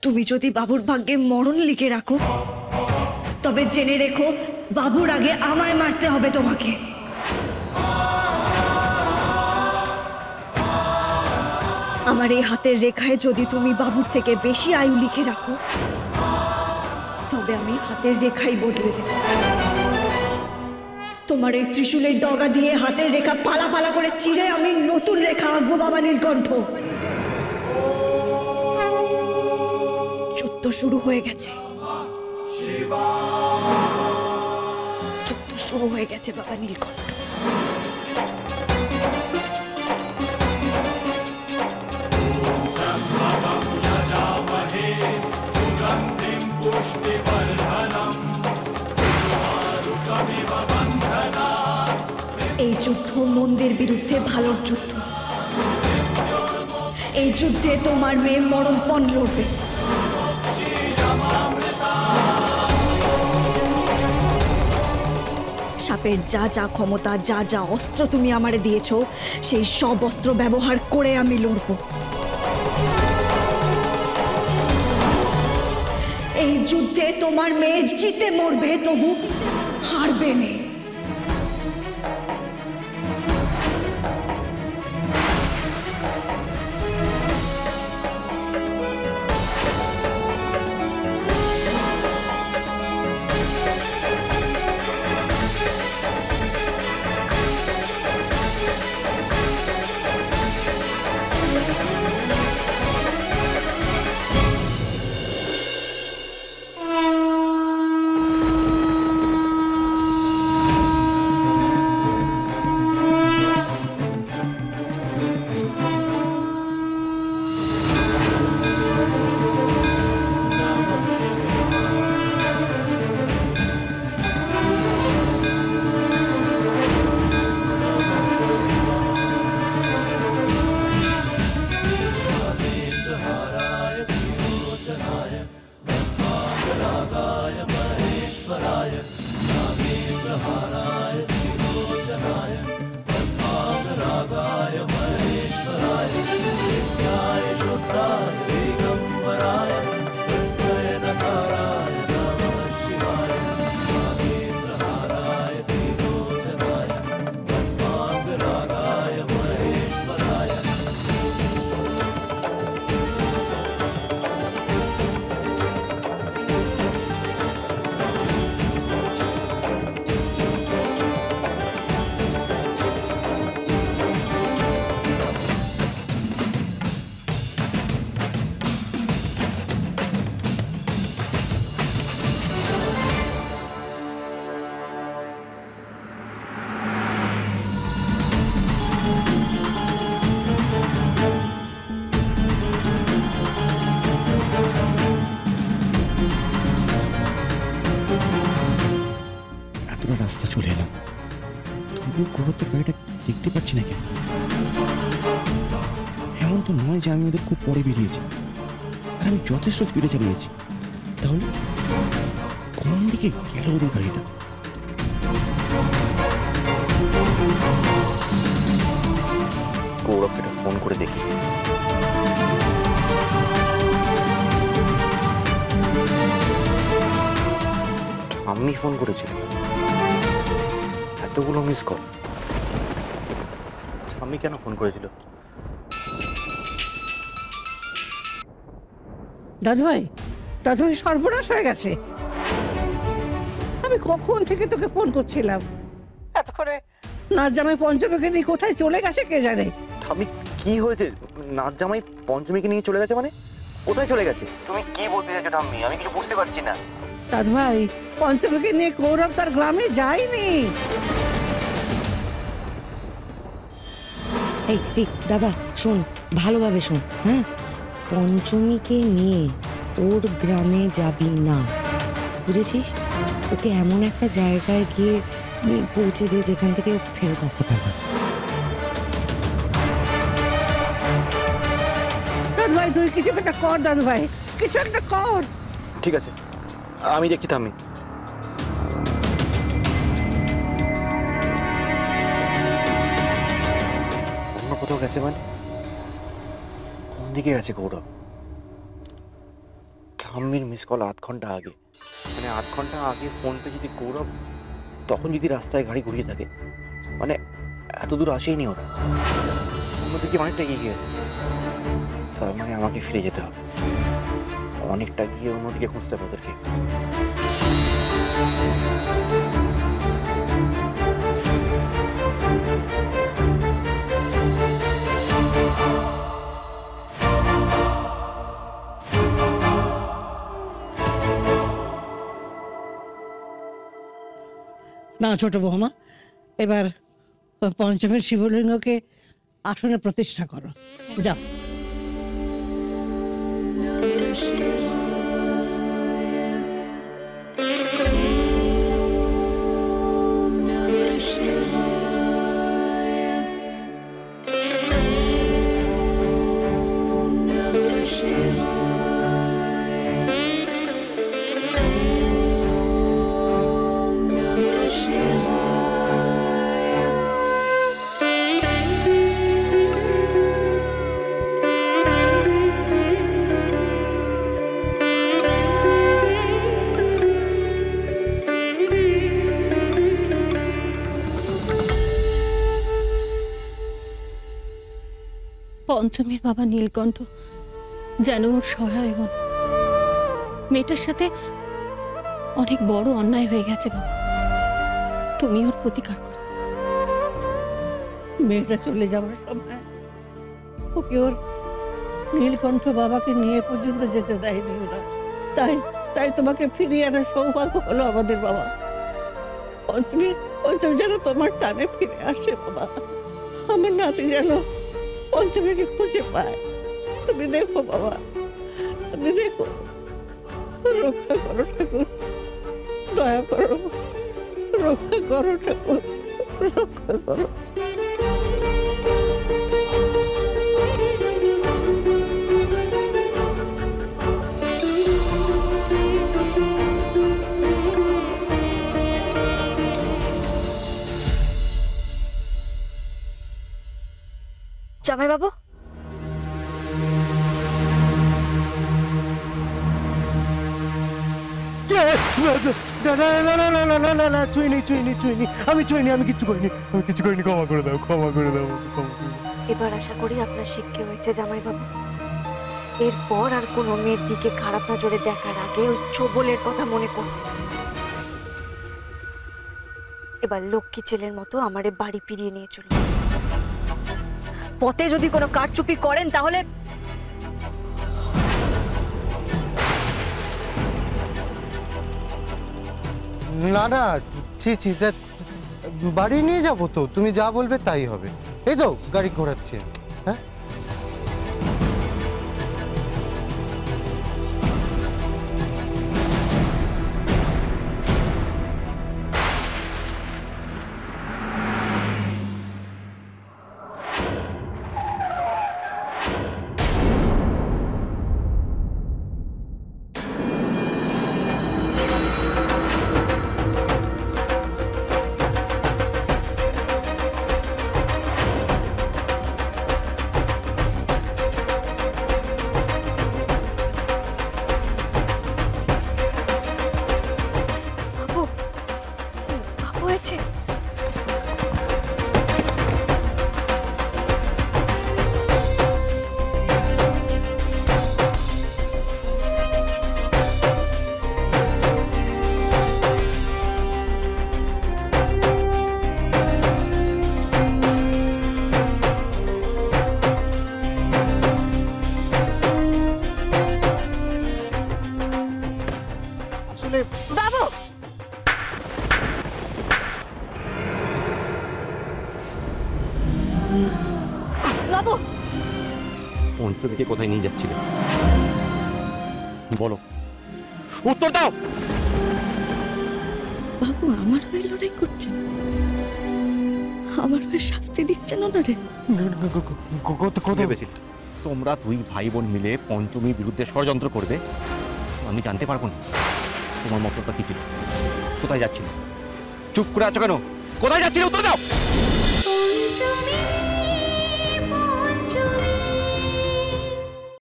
তুমি যদি বাবুর ভাগ্যে মরণ লিখে রাখো তবে জেনে রেখো বাবুর আগে আমায় মারতে হবে তোমাকে। আমার এই হাতের রেখায় যদি তুমি বাবুর থেকে বেশি আয়ু লিখে রাখো তবে আমি হাতের রেখাই বদলে দেব। তোমার এই ত্রিশূলের ডগা দিয়ে হাতের রেখা পালা পালা করে চিরে আমি নতুন রেখা আঁকবো বাবা নীলকণ্ঠ। যুদ্ধ শুরু হয়ে গেছে, যুদ্ধ শুরু হয়ে গেছে বাবা নীলকণ্ঠ। এই যুদ্ধ মন্দের বিরুদ্ধে ভালোর যুদ্ধ। এই যুদ্ধে তোমার মেয়ে মরণপণ লড়বে। সাপের যা যা ক্ষমতা, যা যা অস্ত্র তুমি আমারে দিয়েছো সেই সব অস্ত্র ব্যবহার করে আমি লড়ব। এই যুদ্ধে তোমার মেয়ে জিতে মরবে, তবু হারবে না। রাস্তা চলে এলাম, তবুও গৌরবদের বাড়িটা দেখতে পাচ্ছি না কেন? এমন তো নয় যে আমি ওদের খুব পরে বেরিয়েছি, আর আমি যথেষ্ট স্পিডে চালিয়েছি। তাহলে কোন দিকে গেল ওদের গাড়িটা? গৌরবকে ফোন করে দেখি। আমি ফোন করেছিলাম, এতগুলো মিস কল। আমি কেন ফোন করেছিল? দাদুভাই, দাদুভাই সর্বনাশ হয়ে গেছে। আমি কখন থেকে তোকে ফোন করছিলাম, এতক্ষণে নাচ জামাই পঞ্চমীকে নিয়ে কোথায় চলে গেছে কে জানে। আমি কি হয়েছে? নাচ জামাই পঞ্চমীকে নিয়ে চলে গেছে মানে? কোথায় চলে গেছে? তুমি কি বলতে চাইছো ঠাম্মি? আমি কিছু বুঝতে পারছি না। দাদুভাই, পঞ্চমীকে নিয়ে গৌরব তার গ্রামে যায়নি। এই দাদা শোন, ভালোভাবে শোন। হ্যাঁ, পঞ্চমীকে নিয়ে ওর গ্রামে যাবি না, বুঝেছিস? ওকে এমন একটা জায়গায় গিয়ে পৌঁছে দে যেখান থেকে ও ফেরত আসতে পারবে। দাদুভাই তুই কিছু একটা কর, দাদুভাই কিছু একটা কর। ঠিক আছে, আমি দেখছি থামি। অন্য কোথাও গেছে মানে? কোন দিকে গেছে গৌরব? ঠাম্মির মিস কল 8 ঘন্টা আগে, মানে 8 ঘন্টা আগে ফোন পে যদি গৌরব তখন যদি রাস্তায় গাড়ি ঘুরিয়ে থাকে, মানে এত দূর আসেইনি ওরা, অন্যদিকে অনেকটা এগিয়ে গিয়েছে। তার মানে আমাকে ফিরে যেতে হবে, অনেকটা গিয়ে অন্যদিকে খুঁজতে হবে ওদেরকে। না ছোট বৌমা, এবার পঞ্চমের শিবলিঙ্গকে আসনে প্রতিষ্ঠা করো, যাও। পঞ্চমীর বাবা নীলকণ্ঠ যেন ওর সহায় হন। মেয়েটার সাথে অনেক বড় অন্যায় হয়ে গেছে বাবা, তুমি ওর প্রতিকার করো। মেয়েটা চলে যাওয়ার সময় ওকে ওর নীলকণ্ঠ বাবাকে নিয়ে পর্যন্ত যেতে দেয়নি ওরা, তাই তাই তোমাকে ফিরিয়ে আনার সৌভাগ্য হলো আমাদের বাবা। পঞ্চম যেন তোমার টানে ফিরে আসে বাবা, আমার নাতি যেন পঞ্চমীকে খুঁজে পায়। তুমি দেখো বাবা, তুমি দেখো, রক্ষা করো ঠাকুর, দয়া করো, রক্ষা করো ঠাকুর, রক্ষা করো। জামাই বাবু, আমি কিচ্ছু করিনি, ক্ষমা করে দাও। এবার আশা করি আপনার শিক্ষা হয়েছে জামাই বাবু। এরপর আর কোনো মেয়ের দিকে খারাপ নজরে দেখার আগে ওই ছোবলের কথা মনে করবেন। এবার লক্ষ্মী ছেলের মতো আমারে বাড়ি ফিরিয়ে নিয়ে চলুন। পথে যদি কোনো কারচুপি করেন তাহলে না না, ছি, বাড়ি নিয়ে যাবো তো, তুমি যা বলবে তাই হবে। এই তো গাড়ি ঘোরাচ্ছি। হ্যাঁ, হয়েছে। বাবু, বাবু, পঞ্চমীকে কোথায় নিয়ে যাচ্ছিলে বলো, উত্তর দাও। বাবু আমার হয়ে লড়াই করছেন, আমার হয়ে শাস্তি দিচ্ছেন ওনারে। ভেবেছিল তোমরা দুই ভাই বোন মিলে পঞ্চমীর বিরুদ্ধে ষড়যন্ত্র করবে, আমি জানতে পারবো না তোমার মতলবটা কি ছিল, কোথায় যাচ্ছিল? চুপ করে আছো কেন? কোথায় যাচ্ছিলে? উত্তর দাও।